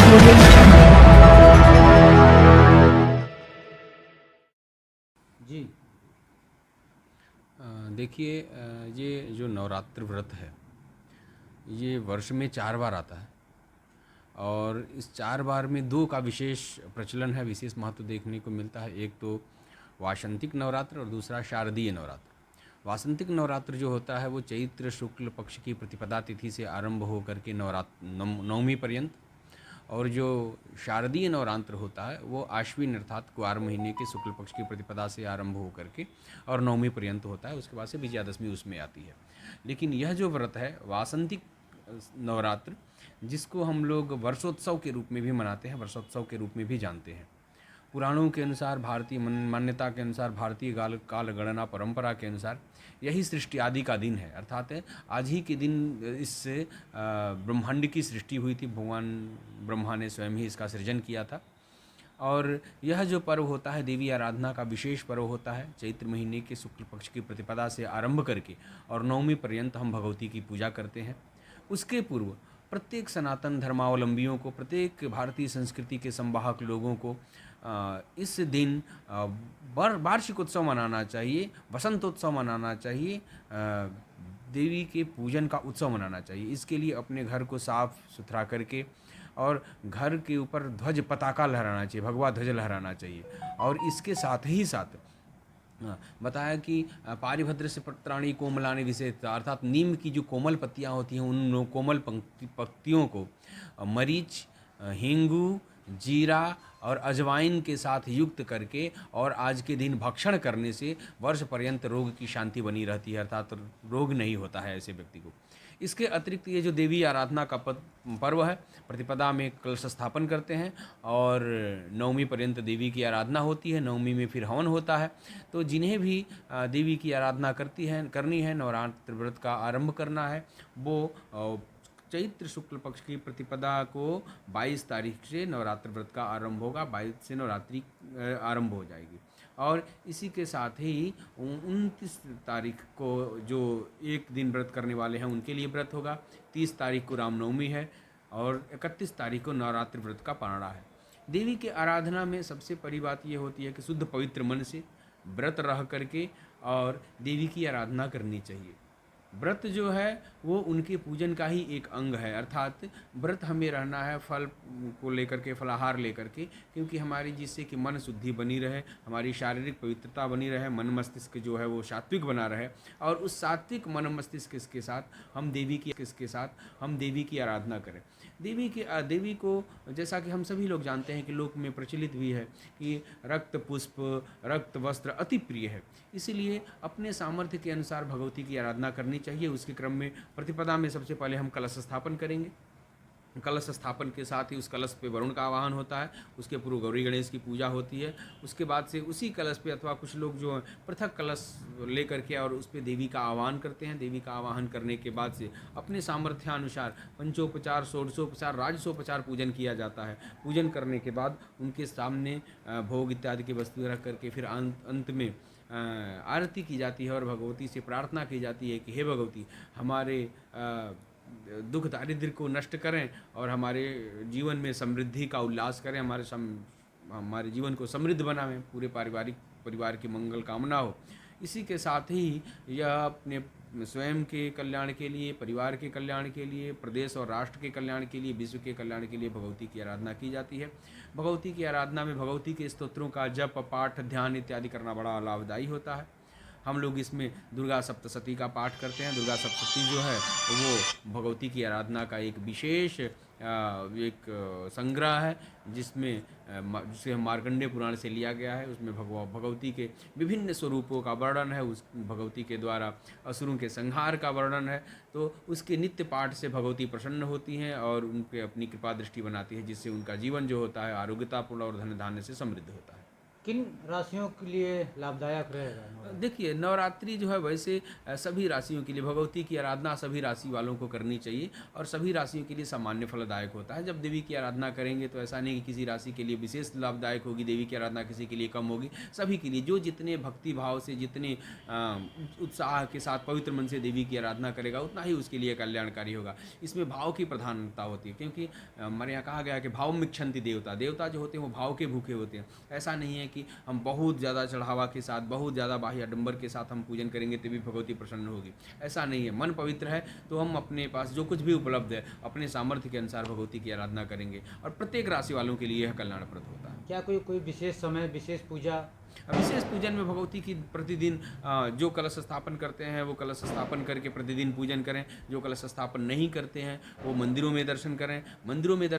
Audio Jungle. जी। देखिए, ये जो नवरात्र व्रत है ये वर्ष में 4 बार आता है और इस 4 बार में 2 का विशेष प्रचलन है, विशेष महत्व देखने को मिलता है। एक तो वासंतिक नवरात्र और दूसरा शारदीय नवरात्र। वासंतिक नवरात्र जो होता है वो चैत्र शुक्ल पक्ष की प्रतिपदा तिथि से आरंभ होकर के नवमी पर्यंत, और जो शारदीय नवरात्र होता है वो आश्विन अर्थात कुआर महीने के शुक्ल पक्ष की प्रतिपदा से आरंभ होकर के और नवमी पर्यंत होता है। उसके बाद से विजयादशमी उसमें आती है। लेकिन यह जो व्रत है वासंतिक नवरात्र, जिसको हम लोग वर्षोत्सव के रूप में भी मनाते हैं, वर्षोत्सव के रूप में भी जानते हैं। पुराणों के अनुसार, भारतीय मान्यता के अनुसार, भारतीय काल गणना परंपरा के अनुसार यही सृष्टि आदि का दिन है। अर्थात आज ही के दिन इससे ब्रह्मांड की सृष्टि हुई थी। भगवान ब्रह्मा ने स्वयं ही इसका सृजन किया था। और यह जो पर्व होता है देवी आराधना का विशेष पर्व होता है। चैत्र महीने के शुक्ल पक्ष की प्रतिपदा से आरंभ करके और नवमी पर्यंत हम भगवती की पूजा करते हैं। उसके पूर्व प्रत्येक सनातन धर्मावलंबियों को, प्रत्येक भारतीय संस्कृति के संवाहक लोगों को इस दिन वार्षिक उत्सव मनाना चाहिए, वसंतोत्सव मनाना चाहिए, देवी के पूजन का उत्सव मनाना चाहिए। इसके लिए अपने घर को साफ सुथरा करके और घर के ऊपर ध्वज पताका लहराना चाहिए, भगवा ध्वज लहराना चाहिए। और इसके साथ ही साथ बताया कि पारिभद्र से पत्राणी कोमलानि विशेषत, अर्थात नीम की जो कोमल पत्तियां होती हैं उन कोमल पत्तियों को मरीच, हींगू, जीरा और अजवाइन के साथ युक्त करके और आज के दिन भक्षण करने से वर्ष पर्यंत रोग की शांति बनी रहती है, अर्थात रोग नहीं होता है ऐसे व्यक्ति को। इसके अतिरिक्त ये जो देवी आराधना का पर्व है, प्रतिपदा में कलश स्थापन करते हैं और नवमी पर्यंत देवी की आराधना होती है। नवमी में फिर हवन होता है। तो जिन्हें भी देवी की आराधना करनी है, नवरात्र व्रत का आरंभ करना है, वो चैत्र शुक्ल पक्ष की प्रतिपदा को 22 तारीख से नवरात्र व्रत का आरंभ होगा। 22 से नवरात्रि आरंभ हो जाएगी। और इसी के साथ ही 29 तारीख को जो एक दिन व्रत करने वाले हैं उनके लिए व्रत होगा। 30 तारीख को रामनवमी है और 31 तारीख को नवरात्रि व्रत का पारणा है। देवी के आराधना में सबसे बड़ी बात ये होती है कि शुद्ध पवित्र मन से व्रत रह करके और देवी की आराधना करनी चाहिए। व्रत जो है वो उनके पूजन का ही एक अंग है। अर्थात व्रत हमें रहना है फल को लेकर के, फलाहार लेकर के, क्योंकि हमारी जिससे कि मन शुद्धि बनी रहे, हमारी शारीरिक पवित्रता बनी रहे, मन मस्तिष्क जो है वो सात्विक बना रहे। और उस सात्विक मन मस्तिष्क के साथ हम देवी की आराधना करें। देवी को जैसा कि हम सभी लोग जानते हैं कि लोक में प्रचलित भी है कि रक्त पुष्प, रक्त वस्त्र अति प्रिय है। इसीलिए अपने सामर्थ्य के अनुसार भगवती की आराधना करनी चाहिए। उसके क्रम में प्रतिपदा में सबसे पहले हम कलश स्थापन करेंगे। कलश स्थापन के साथ ही उस कलश पे वरुण का आवाहन होता है। उसके पूर्व गौरी गणेश की पूजा होती है। उसके बाद से उसी कलश पे अथवा कुछ लोग जो पृथक कलश लेकर के और उस पे देवी का आवाहन करते हैं। देवी का आवाहन करने के बाद से अपने सामर्थ्यानुसार पंचोपचार, षोडशोपचार, राजसोपचार पूजन किया जाता है। पूजन करने के बाद उनके सामने भोग इत्यादि की वस्तुएं रख करके फिर अंत में आरती की जाती है और भगवती से प्रार्थना की जाती है कि हे भगवती, हमारे दुख दारिद्र्य को नष्ट करें और हमारे जीवन में समृद्धि का उल्लास करें, हमारे जीवन को समृद्ध बनाएं, पूरे परिवार की मंगल कामना हो। इसी के साथ ही यह अपने स्वयं के कल्याण के लिए, परिवार के कल्याण के लिए, प्रदेश और राष्ट्र के कल्याण के लिए, विश्व के कल्याण के लिए भगवती की आराधना की जाती है। भगवती की आराधना में भगवती के स्तोत्रों का जप, पाठ, ध्यान इत्यादि करना बड़ा लाभदायी होता है। हम लोग इसमें दुर्गा सप्तशती का पाठ करते हैं। दुर्गा सप्तशती जो है वो भगवती की आराधना का एक विशेष एक संग्रह है, जिसे मार्कंडेय पुराण से लिया गया है। उसमें भगवती के विभिन्न स्वरूपों का वर्णन है। उस भगवती के द्वारा असुरों के संहार का वर्णन है। तो उसके नित्य पाठ से भगवती प्रसन्न होती हैं और उन पर अपनी कृपा दृष्टि बनाती है, जिससे उनका जीवन जो होता है आरोग्यतापूर्ण और धन धान्य से समृद्ध होता है। किन राशियों के लिए लाभदायक रहेगा? देखिए, नवरात्रि जो है वैसे सभी राशियों के लिए भगवती की आराधना सभी राशि वालों को करनी चाहिए और सभी राशियों के लिए सामान्य फलदायक होता है। जब देवी की आराधना करेंगे तो ऐसा नहीं कि किसी राशि के लिए विशेष लाभदायक होगी, देवी की आराधना किसी के लिए कम होगी, सभी के लिए जो जितने भक्ति भाव से, जितने उत्साह के साथ पवित्र मन से देवी की आराधना करेगा उतना ही उसके लिए कल्याणकारी होगा। इसमें भाव की प्रधानता होती है, क्योंकि हमारे यहाँ कहा गया है कि भाव मिक्षंति देवता, देवता जो होते हैं वो भाव के भूखे होते हैं। ऐसा नहीं है कि हम बहुत ज़्यादा चढ़ावा के साथ, बहुत ज़्यादा बाह्य आडंबर के साथ हम पूजन करेंगे तभी भगवती प्रसन्न होगी, ऐसा नहीं है। मन पवित्र है तो हम अपने पास जो कुछ भी उपलब्ध है अपने सामर्थ्य के अनुसार भगवती की आराधना करेंगे और प्रत्येक राशि वालों के लिए यह कल्याणप्रद होता है। क्या कोई कोई विशेष समय, विशेष पूजा? विशेष पूजन में भगवती की प्रतिदिन जो कलश स्थापन करते हैं वो कलश स्थापन करके प्रतिदिन पूजन करें, जो कलश स्थापन नहीं करते हैं वो मंदिरों में दर्शन करें। मंदिरों में